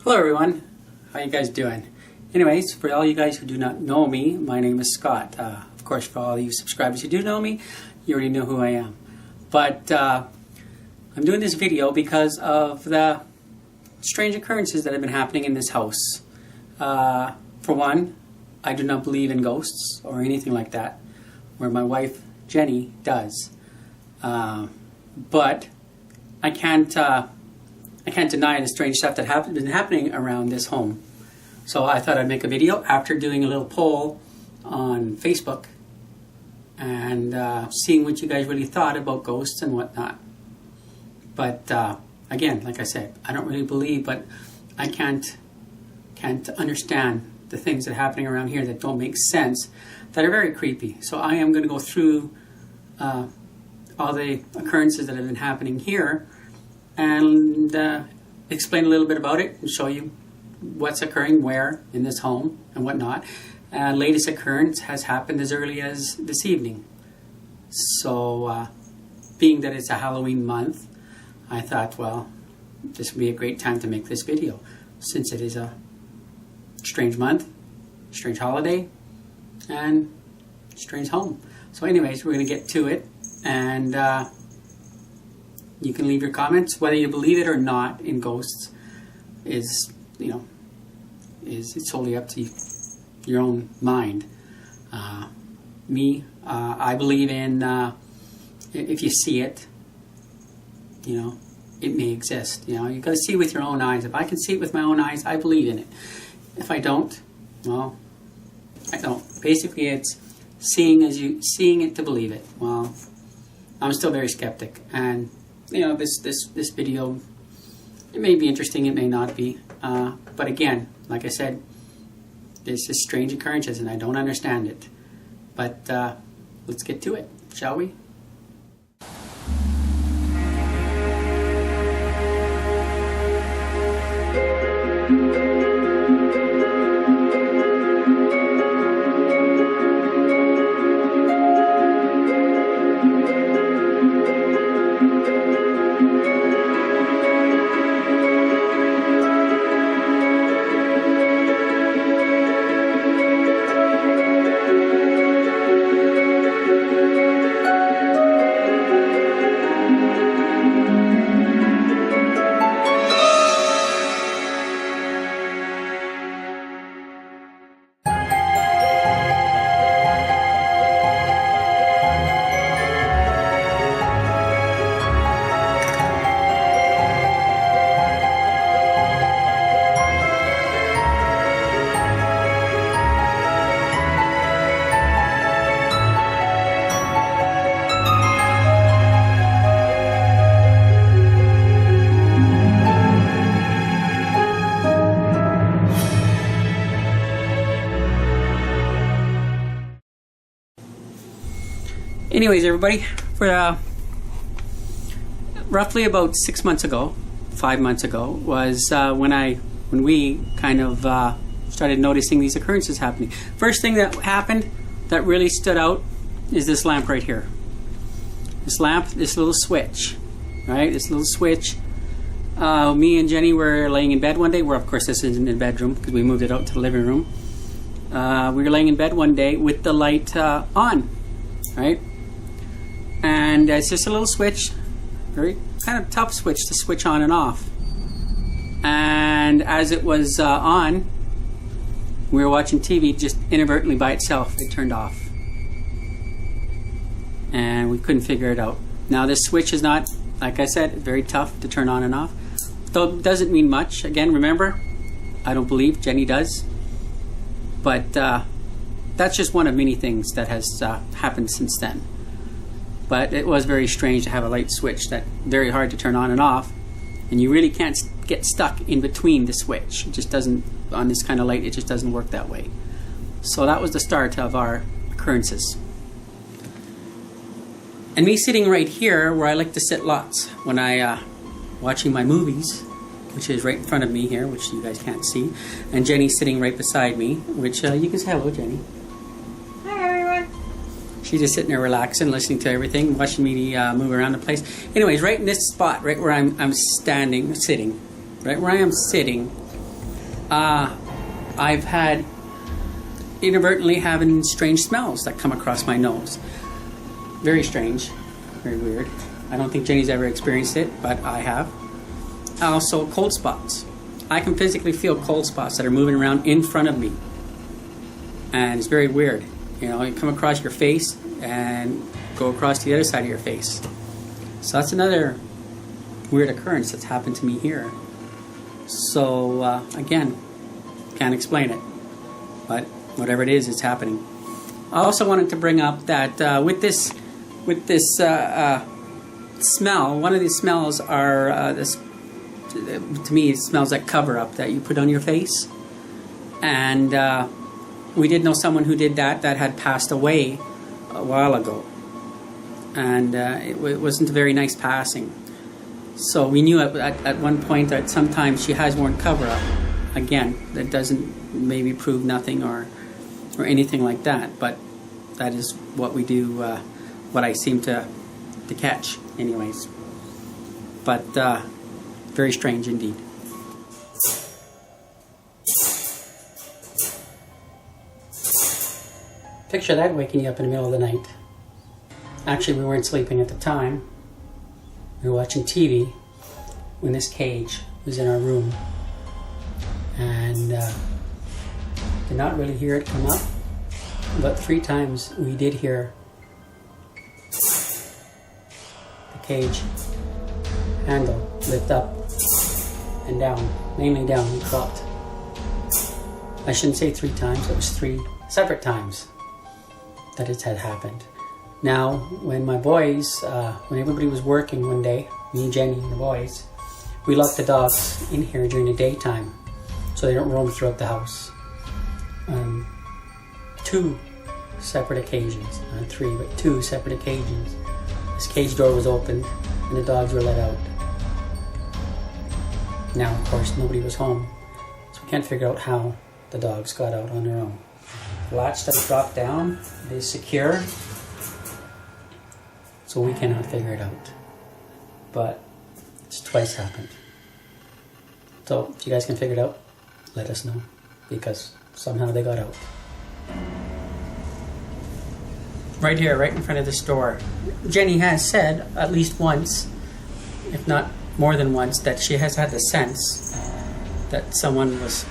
Hello everyone, how you guys doing? Anyways, for all you guys who do not know me, my name is Scott. Of course, for all you subscribers who do know me, you already know who I am. But I'm doing this video because of the strange occurrences that have been happening in this house. For one, I do not believe in ghosts or anything like that, where my wife Jenny does. But I can't deny the strange stuff that has been happening around this home. So I thought I'd make a video after doing a little poll on Facebook and seeing what you guys really thought about ghosts and whatnot. But again, like I said, I don't really believe, but I can't understand the things that are happening around here that don't make sense, that are very creepy. So I am going to go through all the occurrences that have been happening here and explain a little bit about it and show you what's occurring where in this home and whatnot. Latest occurrence has happened as early as this evening. So being that it's a Halloween month, I thought, well, this would be a great time to make this video, since it is a strange month, strange holiday, and strange home. So anyways, we're going to get to it, and you can leave your comments. Whether you believe it or not in ghosts is it's totally up to your own mind. I believe in if you see it, it may exist. You got to see it with your own eyes. If I can see it with my own eyes, I believe in it. If I don't, well, I don't. Basically, it's seeing it to believe it. Well, I'm still very skeptic, and this video, it may be interesting, it may not be. But again, like I said, this is strange occurrences, and I don't understand it. But let's get to it, shall we? Anyways, everybody, for roughly about 6 months ago, 5 months ago, was when we kind of started noticing these occurrences happening. First thing that happened that really stood out is this lamp right here. This lamp, this little switch, right? This little switch. Me and Jenny were laying in bed one day. Of course, this isn't in the bedroom because we moved it out to the living room. We were laying in bed one day with the light on, right? And it's just a little switch, very kind of tough switch to switch on and off. And as it was on, we were watching TV, just inadvertently by itself, it turned off. And we couldn't figure it out. Now this switch is not, like I said, very tough to turn on and off. Though it doesn't mean much. Again, remember, I don't believe, Jenny does. But that's just one of many things that has happened since then. But it was very strange to have a light switch that's very hard to turn on and off, and you really can't get stuck in between the switch. It just doesn't, on this kind of light, it just doesn't work that way. So that was the start of our occurrences. And me sitting right here, where I like to sit lots when I watching my movies, which is right in front of me here, which you guys can't see, and Jenny's sitting right beside me, which you can say hello, Jenny. She's just sitting there relaxing, listening to everything, watching me move around the place. Anyways, right in this spot, right where I'm sitting, right where I am sitting, I've had inadvertently having strange smells that come across my nose. Very strange, very weird. I don't think Jenny's ever experienced it, but I have. Also, cold spots. I can physically feel cold spots that are moving around in front of me. And it's very weird. You know, you come across your face and go across to the other side of your face. So that's another weird occurrence that's happened to me here. So, again, can't explain it. But whatever it is, it's happening. I also wanted to bring up that with this smell, one of these smells are to me it smells like cover up that you put on your face, and we did know someone who did that had passed away a while ago, and it wasn't a very nice passing. So we knew at one point that sometimes she has worn cover up. Again, that doesn't maybe prove nothing or anything like that, but that is what we do, what I seem to catch anyways. But very strange indeed. Picture that, waking you up in the middle of the night. Actually, we weren't sleeping at the time. We were watching TV when this cage was in our room. And did not really hear it come up, but 3 times we did hear the cage handle lift up and down, mainly down, and dropped. I shouldn't say 3 times, it was 3 separate times that it had happened. Now, when my boys, when everybody was working one day, me, Jenny, and the boys, we locked the dogs in here during the daytime so they don't roam throughout the house. 2 separate occasions, not 3, but 2 separate occasions, this cage door was opened and the dogs were let out. Now, of course, nobody was home, so we can't figure out how the dogs got out on their own. The latch does drop down, it is secure, so we cannot figure it out. But it's twice happened. So if you guys can figure it out, let us know, because somehow they got out. Right here, right in front of this door, Jenny has said at least once, if not more than once, that she has had the sense that someone was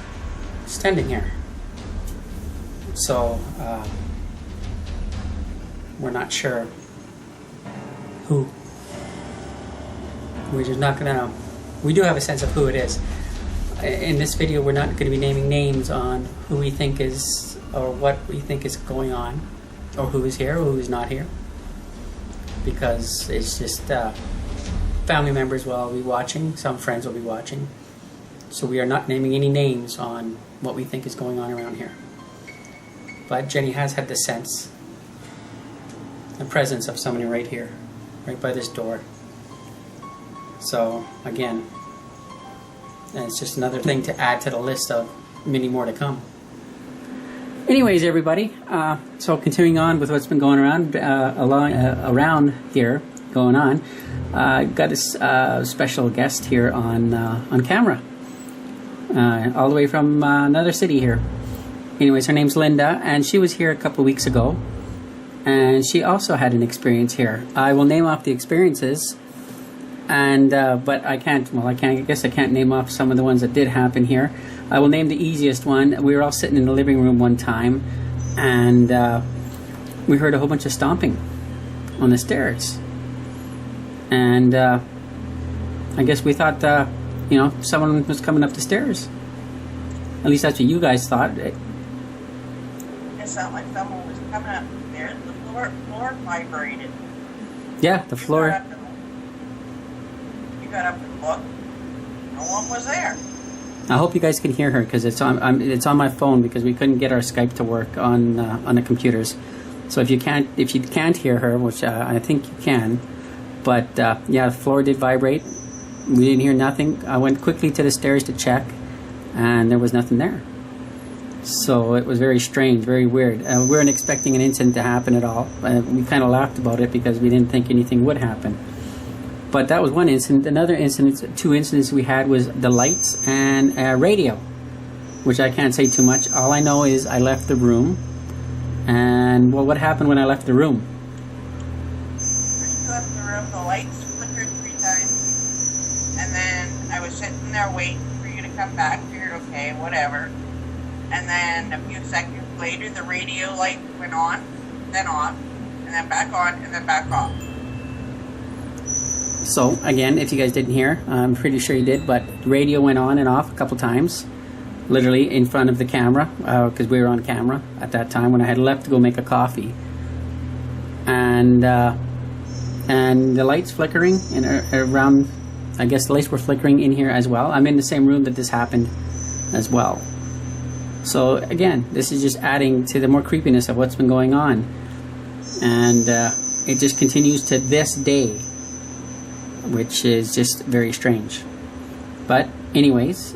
standing here. So we're not sure who. We're just not gonna. We do have a sense of who it is. In this video, we're not going to be naming names on who we think is, or what we think is going on, or who is here or who is not here, because it's just family members will be watching, some friends will be watching, so we are not naming any names on what we think is going on around here. But Jenny has had the sense, the presence of somebody right here, right by this door. So again, and it's just another thing to add to the list of many more to come. Anyways, everybody, so continuing on with what's been going around around here, going on, got a special guest here on camera, all the way from another city here. Anyways, her name's Linda, and she was here a couple weeks ago, and she also had an experience here. I will name off the experiences. And but I can't. Well, I guess I can't name off some of the ones that did happen here. I will name the easiest one. We were all sitting in the living room one time, and we heard a whole bunch of stomping on the stairs. And I guess we thought, someone was coming up the stairs. At least that's what you guys thought. It sounded like someone was coming up there. The floor vibrated. Yeah, the floor. Got up and looked. No one was there. I hope you guys can hear her, because it's on my phone, because we couldn't get our Skype to work on the computers. So if you can't hear her, which I think you can, but yeah, the floor did vibrate. We didn't hear nothing. I went quickly to the stairs to check, and there was nothing there. So it was very strange, very weird. We weren't expecting an incident to happen at all. We kind of laughed about it because we didn't think anything would happen. But that was one incident. Another incident, 2 incidents we had, was the lights and radio. which I can't say too much. All I know is I left the room, and well, what happened when I left the room? First you left the room, the lights flickered 3 times, and then I was sitting there waiting for you to come back. Figured, okay, whatever. And then a few seconds later, the radio light went on, then off, and then back on, and then back off. So again, if you guys didn't hear, I'm pretty sure you did, but the radio went on and off a couple times, literally in front of the camera, because we were on camera at that time when I had left to go make a coffee, and the lights flickering and around. I guess the lights were flickering in here as well. I'm in the same room that this happened as well. So again, this is just adding to the more creepiness of what's been going on, and it just continues to this day, which is just very strange. But anyways,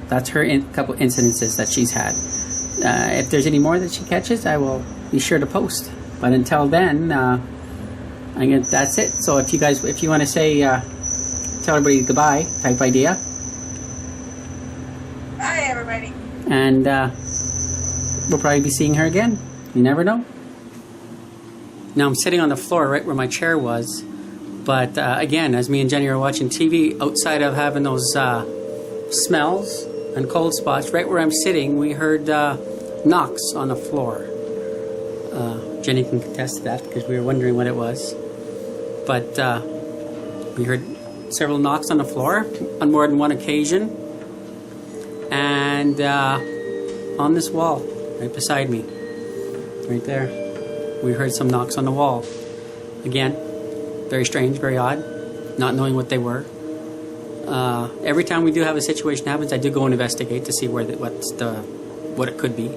that's her couple incidences that she's had. If there's any more that she catches, I will be sure to post. But until then, that's it. So if you want to say, tell everybody goodbye type idea. Bye, everybody. And we'll probably be seeing her again. You never know. Now I'm sitting on the floor right where my chair was. But again, as me and Jenny are watching TV, outside of having those smells and cold spots, right where I'm sitting, we heard knocks on the floor. Jenny can contest to that because we were wondering what it was. But we heard several knocks on the floor on more than one occasion. And on this wall, right beside me, right there, we heard some knocks on the wall. Again, very strange, very odd, not knowing what they were. Every time we do have a situation happens, I do go and investigate to see what it could be.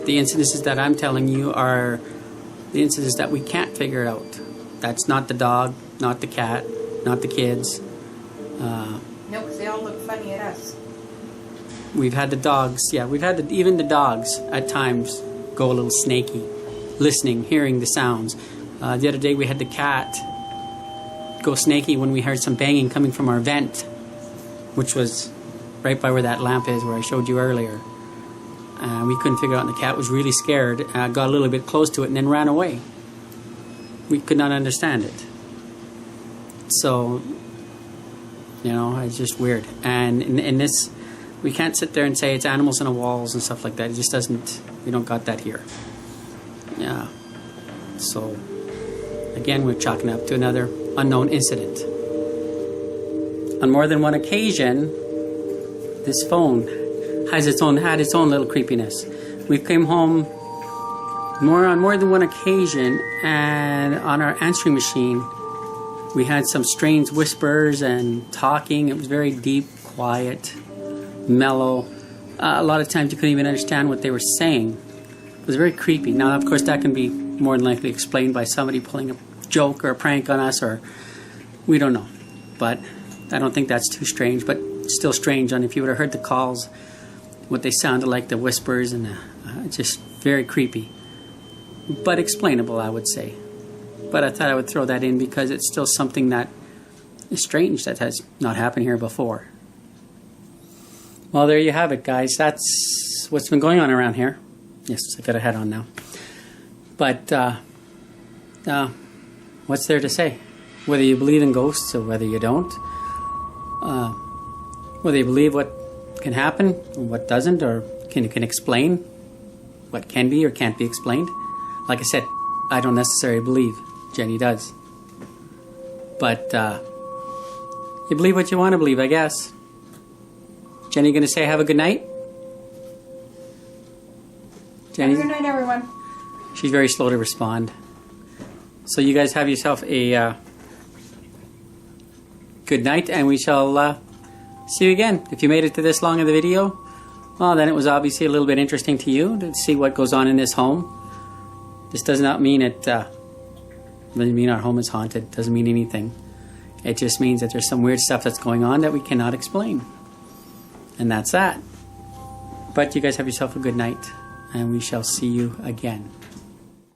The incidences that I'm telling you are the incidences that we can't figure out. That's not the dog, not the cat, not the kids. No, because they all look funny at us. We've had the dogs, even the dogs at times go a little snaky, listening, hearing the sounds. The other day we had the cat go snaky when we heard some banging coming from our vent, which was right by where that lamp is, where I showed you earlier. We couldn't figure out, and the cat was really scared, got a little bit close to it, and then ran away. We could not understand it. So, it's just weird. And in this, we can't sit there and say it's animals on the walls and stuff like that. It just doesn't, we don't got that here. Yeah. So, again, we're chalking up to another unknown incident. On more than one occasion, this phone had its own little creepiness. We came home on more than one occasion, and on our answering machine, we had some strange whispers and talking. It was very deep, quiet, mellow. A lot of times you couldn't even understand what they were saying. It was very creepy. Now, of course, that can be more than likely explained by somebody pulling a joke or a prank on us, or we don't know. But I don't think that's too strange, but still strange. And if you would have heard the calls, what they sounded like, the whispers, and just very creepy. But explainable, I would say. But I thought I would throw that in because it's still something that is strange that has not happened here before. Well, there you have it, guys. That's what's been going on around here. Yes, I got a hat on now. But what's there to say? Whether you believe in ghosts or whether you don't, whether you believe what can happen and what doesn't, or can explain what can be or can't be explained. Like I said, I don't necessarily believe. Jenny does. But you believe what you want to believe, I guess. Jenny going to say have a good night? Jenny? Have a good night, everyone. She's very slow to respond. So you guys have yourself a good night, and we shall see you again. If you made it to this long of the video, well, then it was obviously a little bit interesting to you to see what goes on in this home. This does not mean doesn't mean our home is haunted. Doesn't mean anything. It just means that there's some weird stuff that's going on that we cannot explain. And that's that. But you guys have yourself a good night, and we shall see you again.